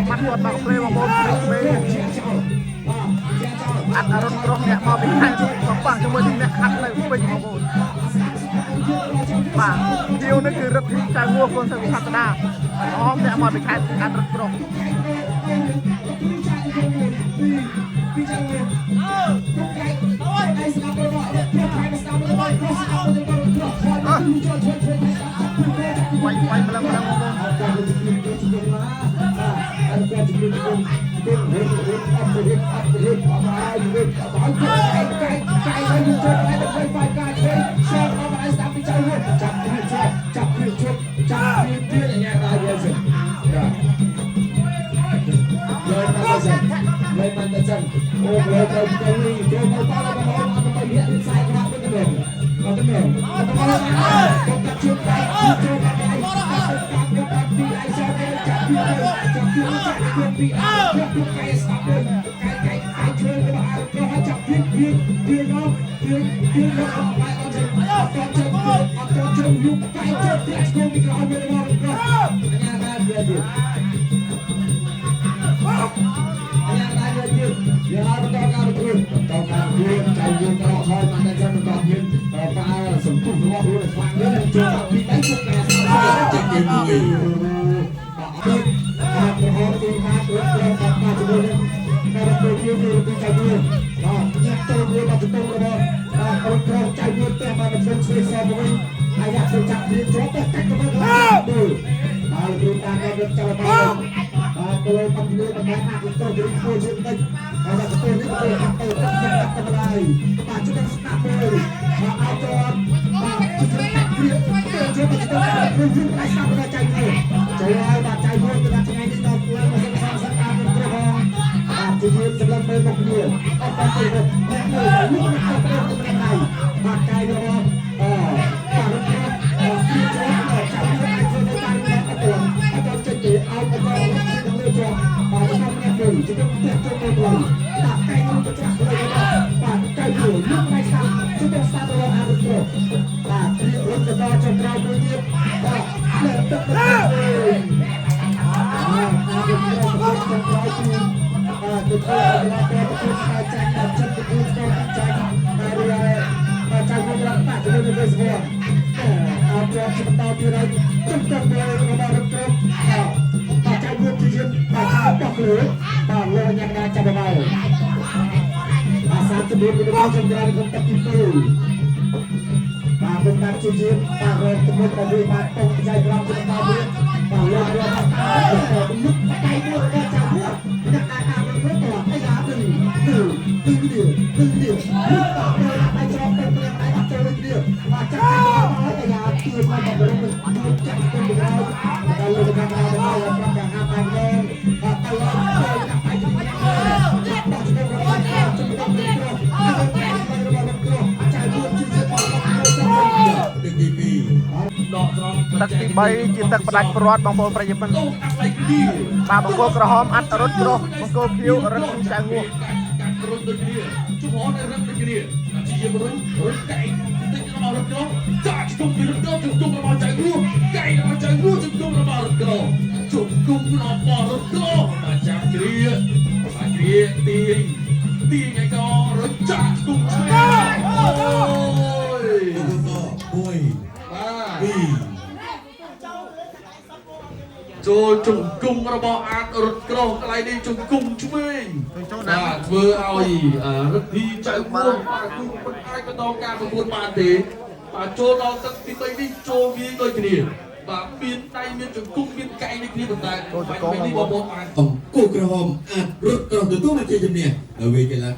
mắt quật bằng play bằng một ăn ở rốt rốt nhẹ mà bị hai có bằng cho mình nhẹ ăn lại bình bằng một và điều nó cứ rất thích trái mua con sự phát đa nó nhẹ mà bị hai ăn rốt rốt quay quay một lầnទឹកទី3ជាទឹកផ្ដាច់ប្រវត្តិបងប្អូនប្រិយមិត្តបាទបង្គោលក្រហមអត់រត់គ្រោះបង្គោលខៀវរត់ចៅងួររត់ដូចគ្នាជំហរនៅរត់ដូចគ្នាជារត់កែងទឹករបស់រត់គ្រោះចាក់ជុំពីរត់គ្រោះជុំរបស់ចៅងួរកែងរបស់ចៅងួរជុំរបស់រត់គ្រោះជុំរបស់រត់គ្រោះមកចាប់គ្រាទាយឯក៏រត់ចាក់ជុំឆ្ងាយអូយចូលជង្គង់របស់អាតរត់ក្រោះកន្លែងនេះជង្គង់ឆ្វេងបាទធ្វើឲ្យរឹកធីចៅមួនបាទគឺមិនអាចបន្តការប្រកួតបានទេបាទចូលដល់ទឹកទី3នេះចូលវាដូចគ្នាបាទមានដៃមានជង្គង់មានកែងដូចគ្នាប៉ុន្តែបាញ់នេះបងប្អូនអាចអង្គុយក្រហមអាចរត់ក្រោះទទួលមកជាជំនះនៅវេកីឡា